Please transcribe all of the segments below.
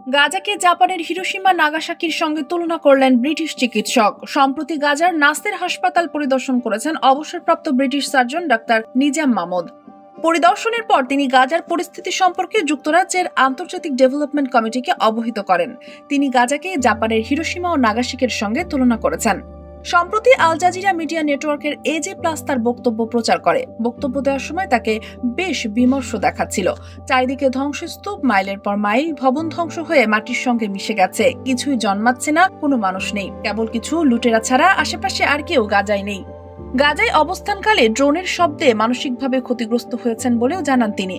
গাজাকে জাপানের হিরোশিমা নাগাসাকির সঙ্গে তুলনা করলেন ব্রিটিশ চিকিৎসক। সম্প্রতি গাজার নাসের হাসপাতাল পরিদর্শন করেছেন অবসরপ্রাপ্ত British surgeon doctor Nizam Mahmud. পরিদর্শনের পর তিনি গাজার পরিস্থিতি সম্পর্কে যুক্তরাজ্যের আন্তর্জাতিক ডেভেলপমেন্ট কমিটিকে অবহিত করেন। তিনি গাজাকে জাপানের হিরোশিমা ও নাগাসাকির সঙ্গে তুলনা করেছেন। সম্প্রতি আল জাজিরা মিডিয়া নেটওয়ার্কের এজে প্লাস তার বক্তব্য প্রচার করে। বক্তব্য দেওয়ার সময় তাকে বেশ বিমর্ষ দেখাচ্ছিল। চারিদিকে ধ্বংসস্তূপ, মাইলের পর মাইল, ভবন ধ্বংস হয়ে মাটির সঙ্গে মিশে গেছে, কিছুই জন্মাচ্ছে না, কোনো মানুষ নেই, কেবল কিছু লুটেরা ছাড়া আশেপাশে আর কেউ গাজায় নেই। গাজায় অবস্থানকালে ড্রোনের শব্দে মানসিকভাবে ক্ষতিগ্রস্ত হয়েছেন বলেও জানান তিনি।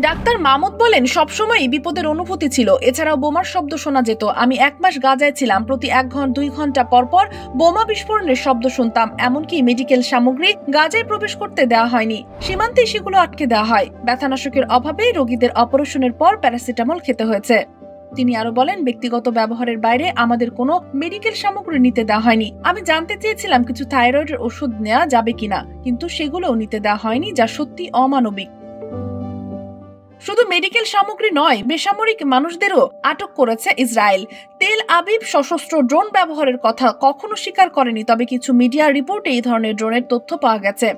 ডাক্তার মাহমুদ বলেন, সবসময়ই বিপদের অনুভূতি ছিল, এছাড়াও বোমার শব্দ শোনা যেত। আমি 1 মাস গাজায় ছিলাম, প্রতি 1-2 ঘন্টা পরপর বোমা বিস্ফোরণের শব্দ শুনতাম। এমনকি মেডিকেল সামগ্রী গাজায় প্রবেশ করতে দেওয়া হয়নি, সীমান্তে সেগুলো আটকে দেওয়া হয়। ব্যথানাশকের অভাবে রোগীদের অপারেশনের পর প্যারাসিটামল খেতে হয়েছে। তিনি আরো বলেন, ব্যক্তিগত ব্যবহারের বাইরে আমাদের কোনো মেডিকেল সামগ্রী নিতে দেওয়া হয়নি। আমি জানতে চেয়েছিলাম কিছু থাইরয়েডের ওষুধ নেওয়া যাবে কিনা, কিন্তু সেগুলোও নিতে দেওয়া হয়নি, যা সত্যি অমানবিক। শুধু মেডিকেল সামগ্রী নয়, বেসামরিক মানুষদেরও আটক করেছে ইসরায়েল। তেল আবিব সশস্ত্র ড্রোন ব্যবহারের কথা কখনো স্বীকার করেনি, তবে কিছু মিডিয়া রিপোর্টে এই ধরনের ড্রোনের তথ্য পাওয়া গেছে।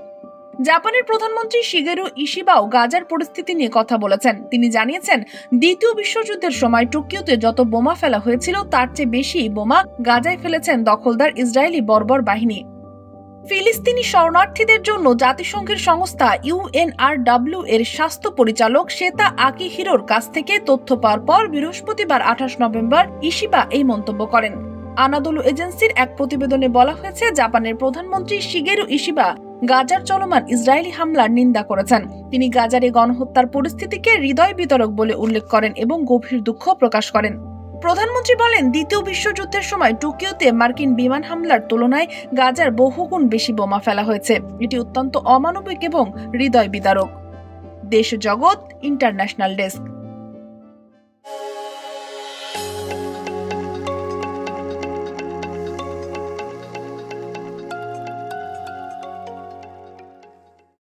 জাপানের প্রধানমন্ত্রী শিগেরু ইশিবাও গাজার পরিস্থিতি নিয়ে কথা বলেছেন। তিনি জানিয়েছেন, দ্বিতীয় বিশ্বযুদ্ধের সময় টোকিওতে যত বোমা ফেলা হয়েছিল তার চেয়ে বেশি বোমা গাজায় ফেলেছেন দখলদার ইসরায়েলি বর্বর বাহিনী। ফিলিস্তিনি শরণার্থীদের জন্য জাতিসংঘের সংস্থা UNRW এর স্বাস্থ্য পরিচালক শ্বেতা আকিহিরোর কাছ থেকে তথ্য পাওয়ার পর বৃহস্পতিবার 28 নভেম্বর ইশিবা এই মন্তব্য করেন। আনাদোলু এজেন্সির এক প্রতিবেদনে বলা হয়েছে, জাপানের প্রধানমন্ত্রী শিগেরু ইশিবা গাজার চলমান ইসরায়েলি হামলার নিন্দা করেছেন। তিনি গাজার এই গণহত্যার পরিস্থিতিকে হৃদয় বিতরক বলে উল্লেখ করেন এবং গভীর দুঃখ প্রকাশ করেন। প্রধানমন্ত্রী বলেন, দ্বিতীয় বিশ্বযুদ্ধের সময় টোকিওতে মার্কিন বিমান হামলার তুলনায় গাজার বহুগুণ বেশি বোমা ফেলা হয়েছে। এটি অত্যন্ত অমানবিক এবং হৃদয় বিদারক। দেশ জগৎ ইন্টারন্যাশনাল ডেস্ক।